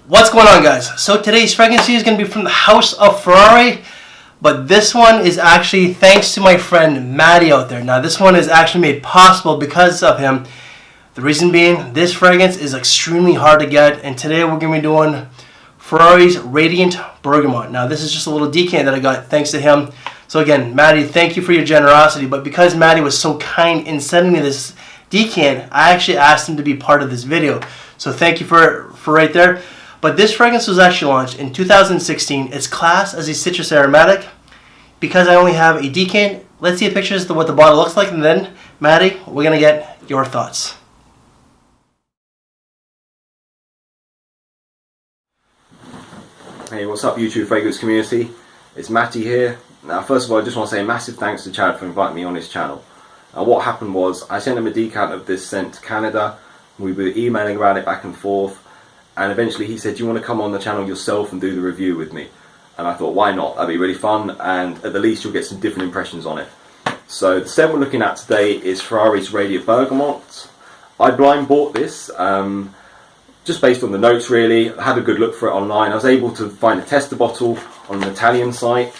What's going on, guys? So today's fragrance is going to be from the house of Ferrari, but this one is actually thanks to my friend Matty out there. Now this one is actually made possible because of him. The reason being, this fragrance is extremely hard to get, and today we're going to be doing Ferrari's Radiant Bergamot. Now this is just a little decant that I got thanks to him. So again, Matty, thank you for your generosity, but because Matty was so kind in sending me this decant, I actually asked him to be part of this video. So thank you for right there. But this fragrance was actually launched in 2016. It's classed as a citrus aromatic. Because I only have a decant, let's see pictures of what the bottle looks like, and then, Matty, we're going to get your thoughts. Hey, what's up YouTube fragrance community? It's Matty here. Now first of all, I just want to say a massive thanks to Chad for inviting me on his channel. What happened was, I sent him a decant of this scent to Canada. We were emailing around it back and forth. And eventually he said, do you want to come on the channel yourself and do the review with me? And I thought, why not? That'd be really fun, and at the least you'll get some different impressions on it. So the scent we're looking at today is Ferrari's Radiant Bergamot. I blind bought this, just based on the notes really. I had a good look for it online. I was able to find a tester bottle on an Italian site,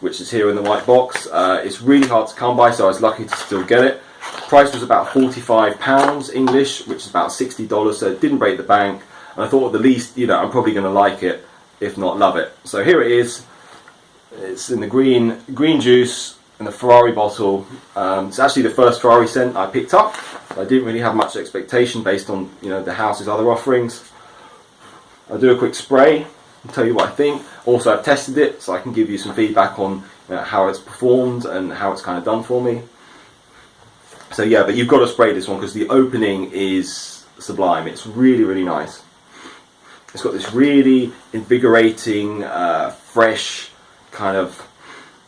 which is here in the white box. It's really hard to come by, so I was lucky to still get it. The price was about £45 English, which is about $60, so it didn't break the bank. And I thought at the least, I'm probably going to like it, if not love it. So here it is. It's in the green juice in the Ferrari bottle. It's actually the first Ferrari scent I picked up. I didn't really have much expectation based on the house's other offerings. I'll do a quick spray and tell you what I think. Also, I've tested it, so I can give you some feedback on how it's performed and how it's kind of done for me. So yeah, but you've got to spray this one because the opening is sublime. It's really, really nice. It's got this really invigorating, fresh kind of,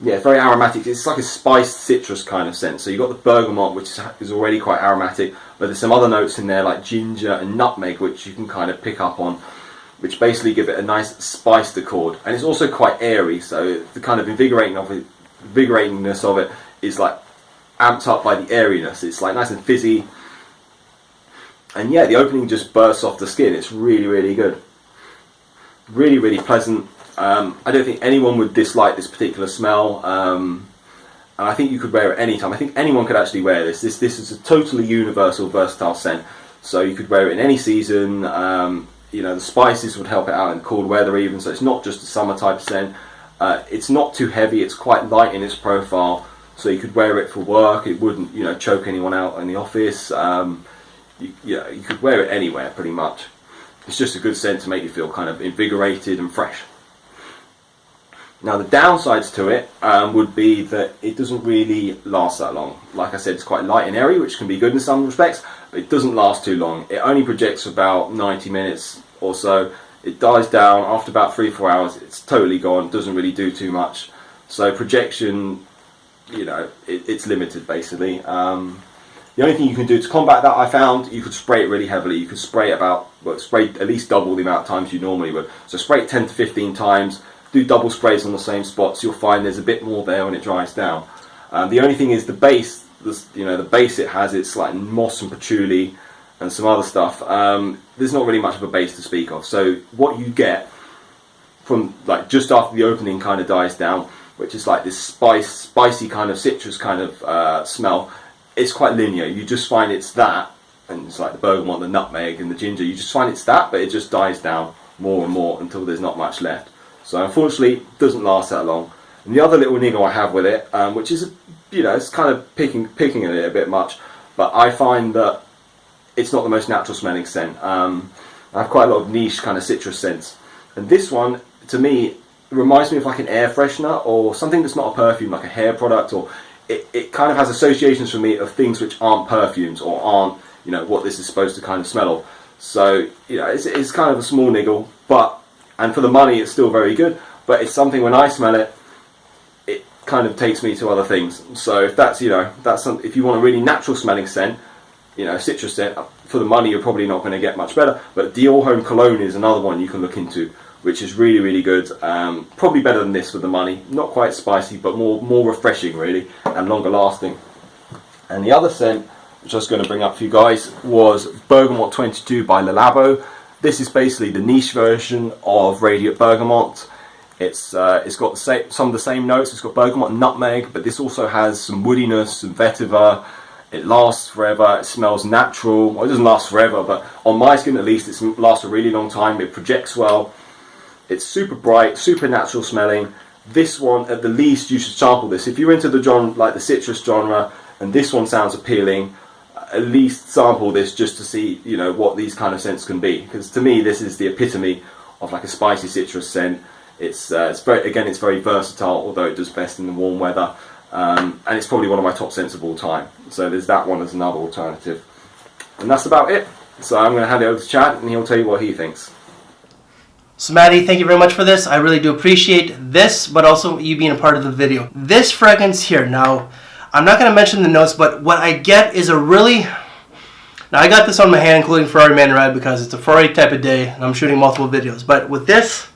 very aromatic. It's like a spiced citrus kind of scent. So you've got the bergamot, which is already quite aromatic, but there's some other notes in there like ginger and nutmeg, which you can kind of pick up on, which basically give it a nice spiced accord. And it's also quite airy, so the kind of invigoratingness of it is like amped up by the airiness. It's like nice and fizzy. And yeah, the opening just bursts off the skin. It's really, really good. Really, really pleasant. I don't think anyone would dislike this particular smell. And I think you could wear it anytime. I think anyone could actually wear this. This is a totally universal, versatile scent. So you could wear it in any season. The spices would help it out in cold weather even. So it's not just a summer type of scent. It's not too heavy. It's quite light in its profile. So you could wear it for work. It wouldn't, choke anyone out in the office. You could wear it anywhere pretty much. It's just a good scent to make you feel kind of invigorated and fresh. Now the downsides to it would be that it doesn't really last that long. Like I said, it's quite light and airy, which can be good in some respects, but it doesn't last too long. It only projects for about 90 minutes or so. It dies down after about 3-4 hours. It's totally gone, doesn't really do too much. So projection, it's limited basically. The only thing you can do to combat that, I found, you could spray it really heavily. You could spray spray at least double the amount of times you normally would. So spray it 10 to 15 times, do double sprays on the same spots. You'll find there's a bit more there when it dries down. The only thing is the base, the base it has, it's like moss and patchouli and some other stuff. There's not really much of a base to speak of. So what you get from just after the opening kind of dies down, which is like this spicy kind of citrus kind of smell, it's quite linear. You just find it's that, and it's like the bergamot, the nutmeg and the ginger, you just find it's that, but it just dies down more and more until there's not much left. So unfortunately it doesn't last that long. And the other little niggle I have with it, which is it's kind of picking at it a bit much, but I find that it's not the most natural smelling scent. I have quite a lot of niche kind of citrus scents, and this one to me reminds me of like an air freshener or something that's not a perfume, like a hair product, or it kind of has associations for me of things which aren't perfumes or aren't what this is supposed to kind of smell of. So it's kind of a small niggle, and for the money it's still very good, but it's something when I smell it, it kind of takes me to other things. So if that's if you want a really natural smelling scent, citrus scent, for the money you're probably not going to get much better. But Dior Home Cologne is another one you can look into, which is really, really good. Probably better than this for the money. Not quite spicy, but more refreshing really, and longer lasting. And the other scent, which I was going to bring up for you guys, was Bergamot 22 by Le Labo. This is basically the niche version of Radiant Bergamot. It's got some of the same notes. It's got bergamot and nutmeg, but this also has some woodiness, some vetiver. It lasts forever. It smells natural. Well, it doesn't last forever, but on my skin at least, it lasts a really long time. It projects well. It's super bright, super natural smelling. This one, at the least, you should sample this. If you're into the genre, like the citrus genre, and this one sounds appealing, at least sample this just to see, you know, what these kind of scents can be. Because to me, this is the epitome of like a spicy citrus scent. It's very versatile, although it does best in the warm weather, and it's probably one of my top scents of all time. So there's that one as another alternative, and that's about it. So I'm going to hand it over to Chad, and he'll tell you what he thinks. So Matty, thank you very much for this. I really do appreciate this, but also you being a part of the video. This fragrance here, now, I'm not going to mention the notes, but what I get is a really... Now I got this on my hand, including Ferrari Man Red, because it's a Ferrari type of day, and I'm shooting multiple videos. But with this,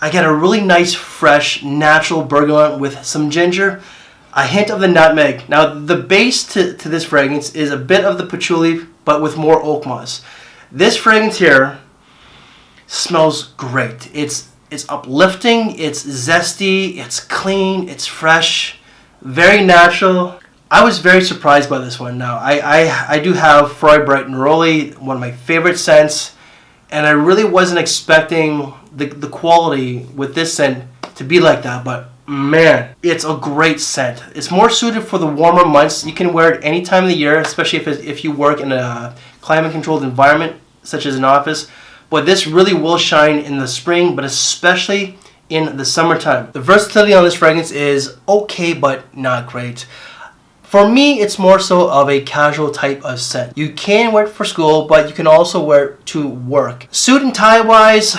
I get a really nice, fresh, natural bergamot with some ginger, a hint of the nutmeg. Now, the base to this fragrance is a bit of the patchouli, but with more oak moss. This fragrance here smells great. It's uplifting, it's zesty, it's clean, it's fresh, very natural. I was very surprised by this one. Now, I do have Ferrari Bright Neroli, one of my favorite scents, and I really wasn't expecting the quality with this scent to be like that, but man, it's a great scent. It's more suited for the warmer months. You can wear it any time of the year, especially if you work in a climate-controlled environment, such as an office. But this really will shine in the spring, but especially in the summertime. The versatility on this fragrance is okay, but not great. For me, it's more so of a casual type of scent. You can wear it for school, but you can also wear it to work. Suit and tie wise,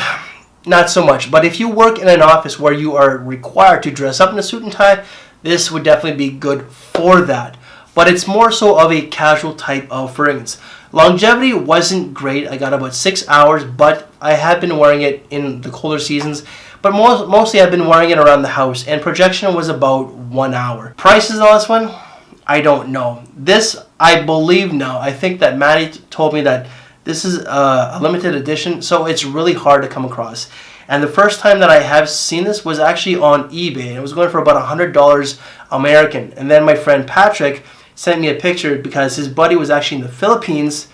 not so much. But if you work in an office where you are required to dress up in a suit and tie, this would definitely be good for that. But it's more so of a casual type of fragrance. Longevity wasn't great. I got about 6 hours, but I have been wearing it in the colder seasons. But mostly I've been wearing it around the house, and projection was about 1 hour. Prices on this one, I don't know. This, I believe now, I think that Matty told me that this is a limited edition, so it's really hard to come across. And the first time that I have seen this was actually on eBay. It was going for about $100 American. And then my friend Patrick sent me a picture because his buddy was actually in the Philippines,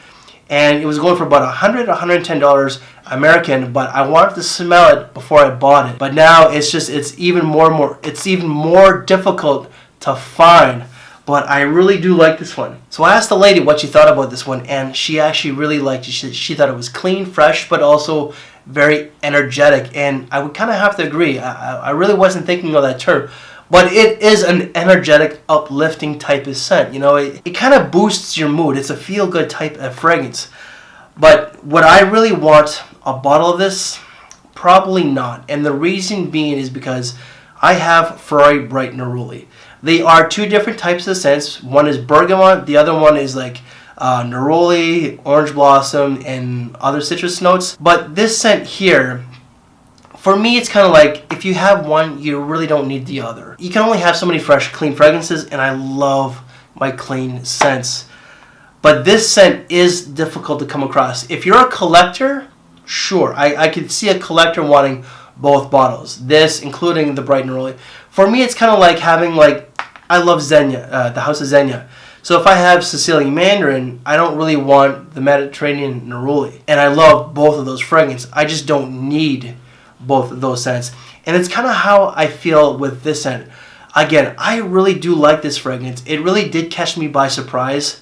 and it was going for about $100 or $110 American, but I wanted to smell it before I bought it. But now it's even more difficult to find. But I really do like this one. So I asked the lady what she thought about this one, and she actually really liked it. She thought it was clean, fresh, but also very energetic. And I would kind of have to agree. I really wasn't thinking of that term. But it is an energetic, uplifting type of scent. You know, it kind of boosts your mood. It's a feel-good type of fragrance. But would I really want a bottle of this? Probably not. And the reason being is because I have Ferrari Bright Neroli. They are two different types of scents. One is bergamot. The other one is like neroli, orange blossom, and other citrus notes. But this scent here, for me, it's kind of like if you have one, you really don't need the other. You can only have so many fresh, clean fragrances, and I love my clean scents. But this scent is difficult to come across. If you're a collector, sure, I could see a collector wanting both bottles. This, including the Bright Neroli. For me, it's kind of like having, I love Xenia, the House of Xenia. So if I have Sicilian Mandarin, I don't really want the Mediterranean Neroli. And I love both of those fragrances. I just don't need both of those scents. And it's kind of how I feel with this scent. Again, I really do like this fragrance. It really did catch me by surprise.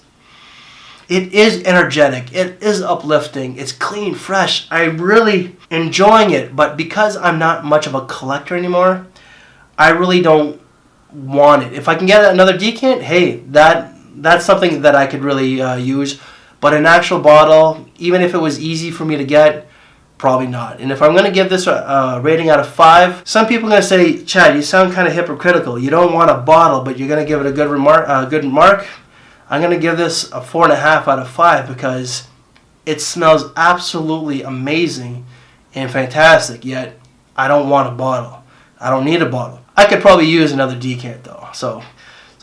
It is energetic. It is uplifting. It's clean, fresh. I'm really enjoying it. But because I'm not much of a collector anymore, I really don't want it. If I can get another decant, hey, that's something that I could really use. But an actual bottle, even if it was easy for me to get, probably not. And if I'm going to give this a rating out of 5, some people are going to say, Chad, you sound kind of hypocritical. You don't want a bottle, but you're going to give it a good mark. I'm going to give this a 4.5 out of 5 because it smells absolutely amazing and fantastic, yet I don't want a bottle. I don't need a bottle. I could probably use another decant though. So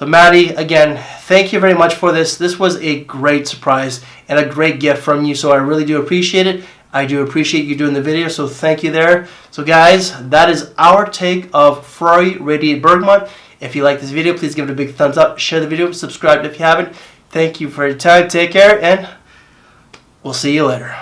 Matty, again, thank you very much for this. This was a great surprise and a great gift from you, so I really do appreciate it. I do appreciate you doing the video, so thank you there. So guys, that is our take of Ferrari Radiated Bergamot. If you like this video, please give it a big thumbs up, share the video, subscribe if you haven't. Thank you for your time, take care, and we'll see you later.